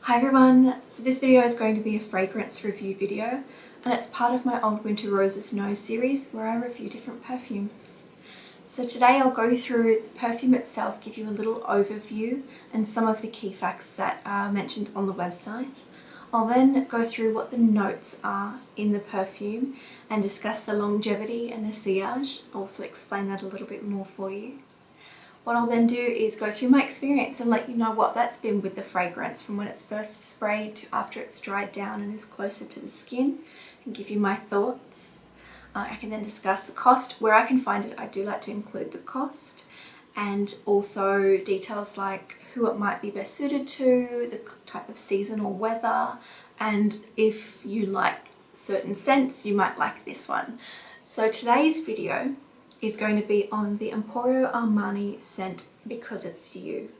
Hi everyone, so this video is going to be a fragrance review video and it's part of my old WinterRose's Nose series where I review different perfumes. So today I'll go through the perfume itself, give you a little overview and some of the key facts that are mentioned on the website. I'll then go through what the notes are in the perfume and discuss the longevity and the sillage, also explain that a little bit more for you. What I'll then do is go through my experience and let you know what that's been with the fragrance from when it's first sprayed to after it's dried down and is closer to the skin, and give you my thoughts. I can then discuss the cost, where I can find it. I do like to include the cost and also details like who it might be best suited to, the type of season or weather, and if you like certain scents you might like this one. So today's video is going to be on the Emporio Armani scent Because It's You.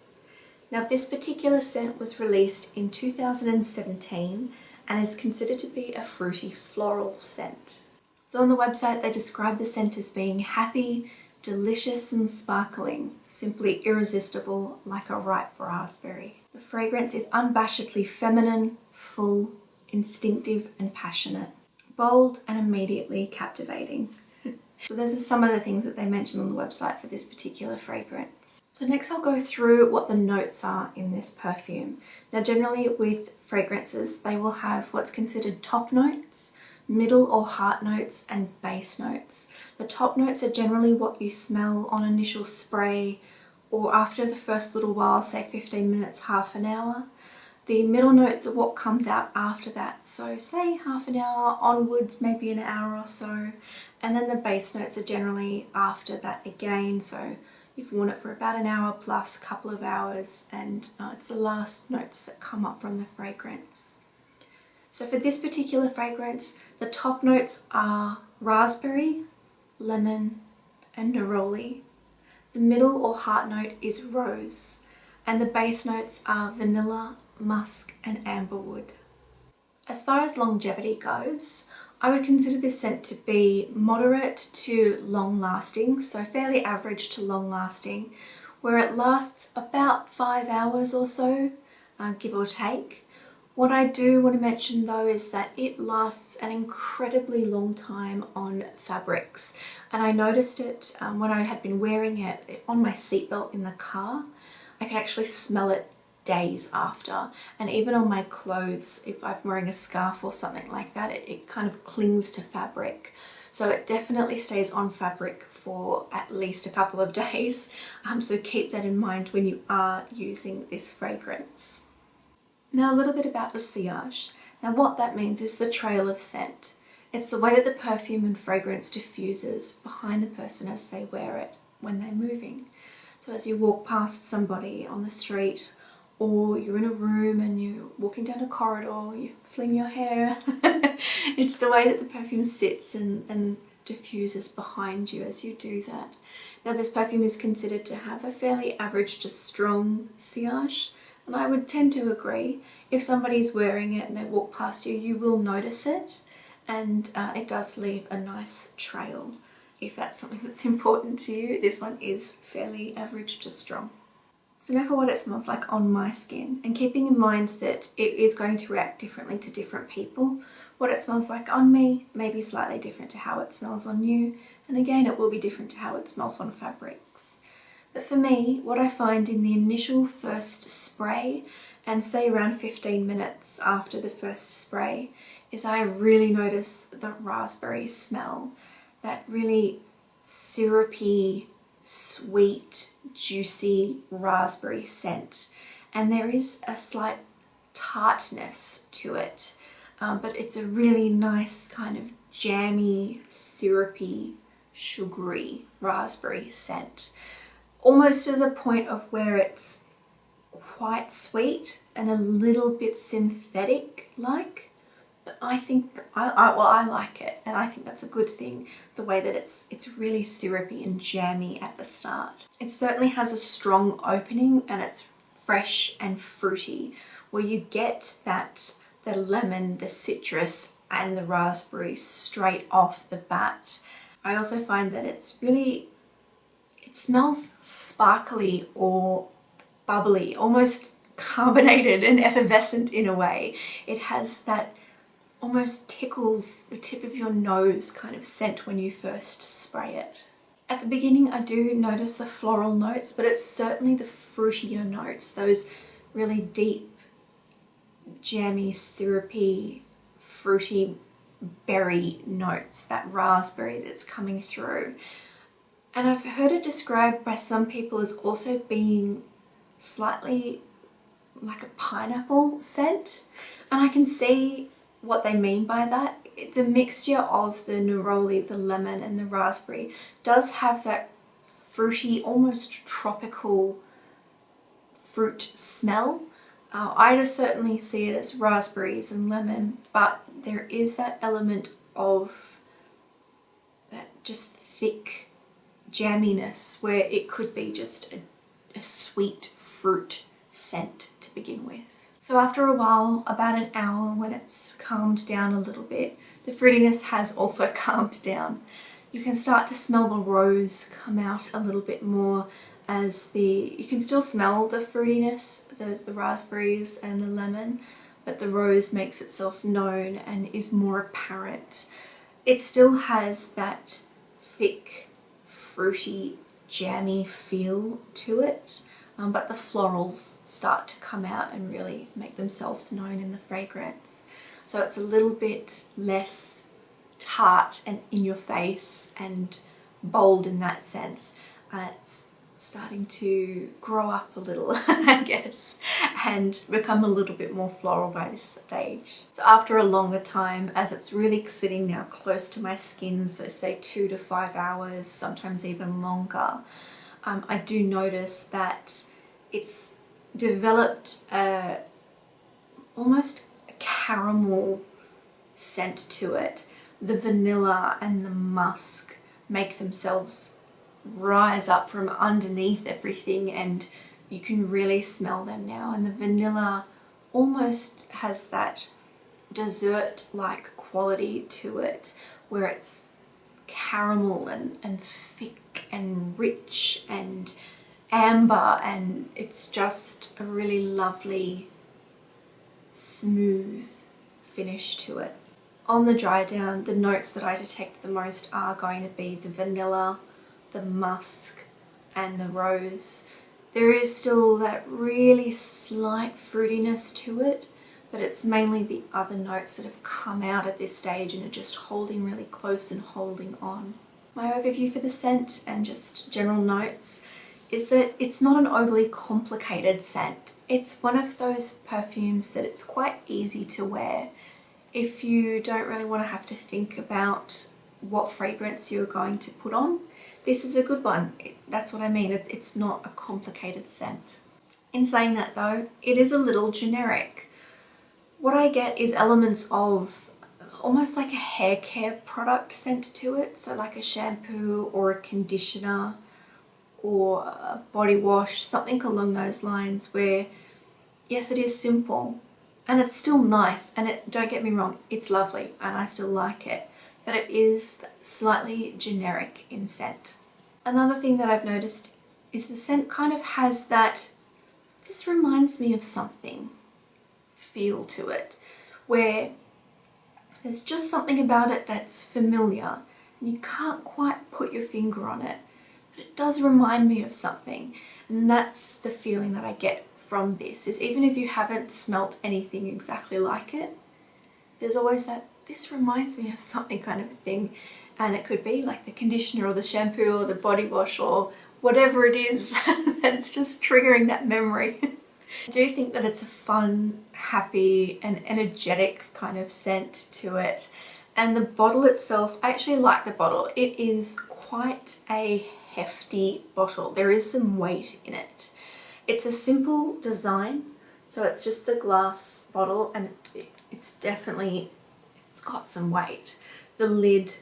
Now this particular scent was released in 2017 and is considered to be a fruity floral scent. So on the website they describe the scent as being happy, delicious and sparkling, simply irresistible like a ripe raspberry. The fragrance is unabashedly feminine, full, instinctive and passionate, bold and immediately captivating. So those are some of the things that they mention on the website for this particular fragrance. So next I'll go through what the notes are in this perfume. Now generally with fragrances they will have what's considered top notes, middle or heart notes and base notes. The top notes are generally what you smell on initial spray or after the first little while, say 15 minutes, half an hour. The middle notes are what comes out after that, so say half an hour onwards, maybe an hour or so. And then the base notes are generally after that again, so you've worn it for about an hour plus a couple of hours, and it's the last notes that come up from the fragrance. So for this particular fragrance, the top notes are raspberry, lemon and neroli. The middle or heart note is rose, and the base notes are vanilla, musk and amberwood. As far as longevity goes, I would consider this scent to be moderate to long lasting, so fairly average to long lasting, where it lasts about 5 hours or so, give or take. What I do want to mention though is that it lasts an incredibly long time on fabrics, and I noticed it when I had been wearing it on my seatbelt in the car. I could actually smell it days after, and even on my clothes, if I'm wearing a scarf or something like that, it kind of clings to fabric. So it definitely stays on fabric for at least a couple of days, so keep that in mind when you are using this fragrance. Now a little bit about the sillage. Now what that means is the trail of scent. It's the way that the perfume and fragrance diffuses behind the person as they wear it when they're moving. So as you walk past somebody on the street, or you're in a room and you're walking down a corridor, you fling your hair. It's the way that the perfume sits and diffuses behind you as you do that. Now this perfume is considered to have a fairly average to strong sillage, and I would tend to agree. If somebody's wearing it and they walk past you, you will notice it, and it does leave a nice trail. If that's something that's important to you, this one is fairly average to strong. So now for what it smells like on my skin, and keeping in mind that it is going to react differently to different people. What it smells like on me may be slightly different to how it smells on you, and again it will be different to how it smells on fabrics. But for me, what I find in the initial first spray, and say around 15 minutes after the first spray, is I really notice the raspberry smell, that really syrupy, sweet, juicy raspberry scent, and there is a slight tartness to it, but it's a really nice kind of jammy, syrupy, sugary raspberry scent, almost to the point of where it's quite sweet and a little bit synthetic like. But I think, I like it, and I think that's a good thing, the way that it's really syrupy and jammy at the start. It certainly has a strong opening and it's fresh and fruity, where you get the lemon, the citrus and the raspberry straight off the bat. I also find that it smells sparkly or bubbly, almost carbonated and effervescent in a way. It has that almost tickles the tip of your nose kind of scent when you first spray it. At the beginning I do notice the floral notes, but it's certainly the fruitier notes, those really deep, jammy, syrupy, fruity berry notes, that raspberry that's coming through. And I've heard it described by some people as also being slightly like a pineapple scent, and I can see what they mean by that. The mixture of the neroli, the lemon and the raspberry does have that fruity, almost tropical fruit smell. I just certainly see it as raspberries and lemon, but there is that element of that just thick jamminess where it could be just a sweet fruit scent to begin with. So after a while, about an hour, when it's calmed down a little bit, the fruitiness has also calmed down. You can start to smell the rose come out a little bit more, as you can still smell the fruitiness, there's the raspberries and the lemon, but the rose makes itself known and is more apparent. It still has that thick, fruity, jammy feel to it, but the florals start to come out and really make themselves known in the fragrance. So it's a little bit less tart and in your face and bold in that sense, and it's starting to grow up a little, I guess, and become a little bit more floral by this stage. So after a longer time, as it's really sitting now close to my skin, so say 2 to 5 hours, sometimes even longer, I do notice that it's developed almost a caramel scent to it. The vanilla and the musk make themselves rise up from underneath everything, and you can really smell them now. And the vanilla almost has that dessert-like quality to it, where it's caramel and thick and rich and amber, and it's just a really lovely, smooth finish to it. On the dry down, the notes that I detect the most are going to be the vanilla, the musk and the rose. There is still that really slight fruitiness to it, but it's mainly the other notes that have come out at this stage and are just holding really close and holding on. My overview for the scent and just general notes is that it's not an overly complicated scent. It's one of those perfumes that it's quite easy to wear. If you don't really want to have to think about what fragrance you're going to put on, this is a good one. That's what I mean. It's not a complicated scent. In saying that though, it is a little generic. What I get is elements of almost like a hair care product scent to it. So like a shampoo or a conditioner or a body wash, something along those lines, where yes, it is simple and it's still nice, and don't get me wrong, it's lovely and I still like it, but it is slightly generic in scent. Another thing that I've noticed is the scent kind of has that, this reminds me of something feel to it, where there's just something about it that's familiar and you can't quite put your finger on it, but it does remind me of something. And that's the feeling that I get from this, is even if you haven't smelt anything exactly like it, there's always that, this reminds me of something kind of a thing. And it could be like the conditioner or the shampoo or the body wash or whatever it is that's just triggering that memory. I do think that it's a fun, happy and energetic kind of scent to it. And the bottle itself, I actually like the bottle. It is quite a hefty bottle. There is some weight in it. It's a simple design, so it's just the glass bottle, and it's got some weight. The lid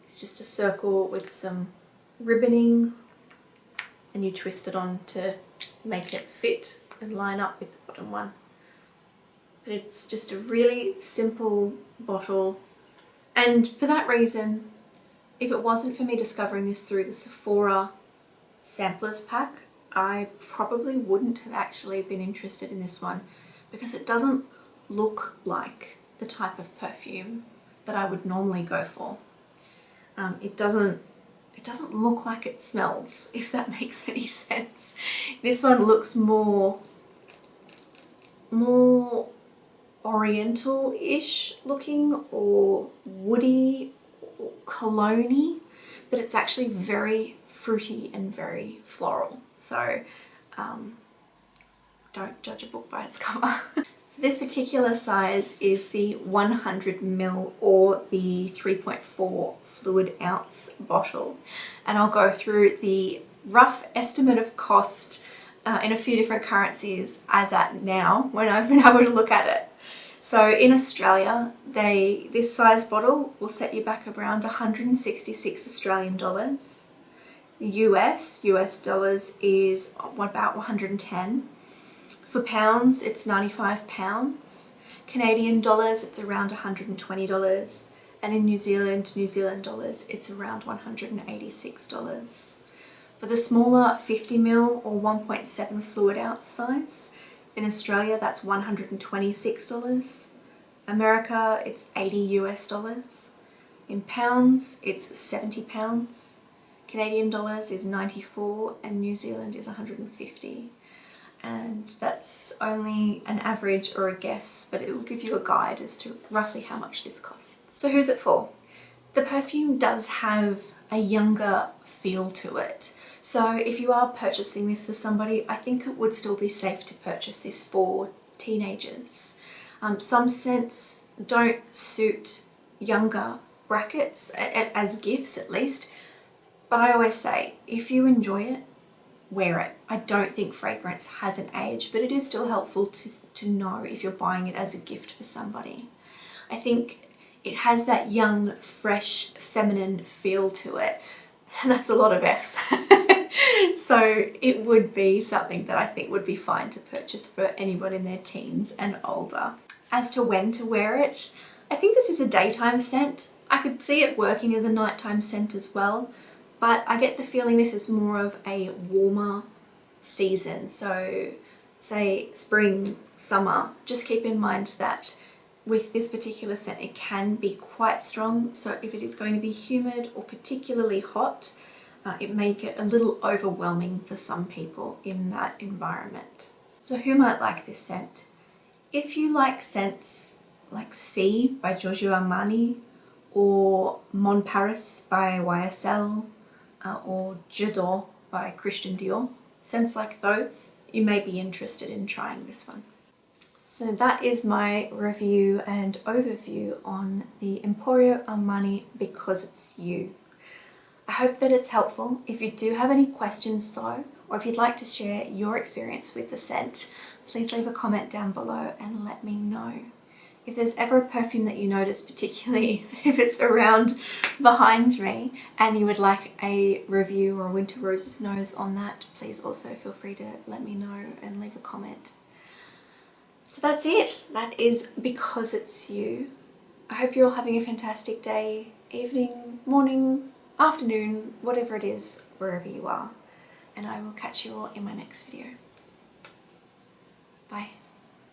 is just a circle with some ribboning, and you twist it on to make it fit and line up with the bottom one. But it's just a really simple bottle, and for that reason, if it wasn't for me discovering this through the Sephora samplers pack, I probably wouldn't have actually been interested in this one because it doesn't look like the type of perfume that I would normally go for. It doesn't look like it smells, if that makes any sense. This one looks more oriental-ish looking, or woody, or cologne-y, but it's actually very fruity and very floral. So don't judge a book by its cover. So this particular size is the 100 ml or the 3.4 fluid ounce bottle, and I'll go through the rough estimate of cost in a few different currencies as at now when I've been able to look at it. So in Australia, this size bottle will set you back around 166 Australian dollars. The US dollars is about 110. For pounds, it's 95 pounds. Canadian dollars, it's around $120. And in New Zealand dollars, it's around $186. For the smaller 50 ml or 1.7 fluid ounce size, in Australia that's $126. America, it's 80 US dollars. In pounds, it's 70 pounds. Canadian dollars is 94 and New Zealand is 150. And that's only an average or a guess, but it will give you a guide as to roughly how much this costs. So who's it for? The perfume does have a younger feel to it. So if you are purchasing this for somebody, I think it would still be safe to purchase this for teenagers. Some scents don't suit younger brackets, as gifts at least, but I always say, if you enjoy it, wear it. I don't think fragrance has an age, but it is still helpful to know if you're buying it as a gift for somebody. I think it has that young, fresh, feminine feel to it, and that's a lot of F's. So it would be something that I think would be fine to purchase for anyone in their teens and older. As to when to wear it, I think this is a daytime scent. I could see it working as a nighttime scent as well, but I get the feeling this is more of a warmer season. So say spring, summer, just keep in mind that with this particular scent it can be quite strong. So if it is going to be humid or particularly hot, it may get a little overwhelming for some people in that environment. So who might like this scent? If you like scents like C by Giorgio Armani, or Mon Paris by YSL, or J'adore by Christian Dior, scents like those, you may be interested in trying this one. So that is my review and overview on the Emporio Armani Because It's You. I hope that it's helpful. If you do have any questions though, or if you'd like to share your experience with the scent, please leave a comment down below and let me know. If there's ever a perfume that you notice, particularly if it's around behind me, and you would like a review or a Winter Rose's nose on that, please also feel free to let me know and leave a comment. So that's it. That is Because It's You. I hope you're all having a fantastic day, evening, morning, afternoon, whatever it is, wherever you are. And I will catch you all in my next video. Bye.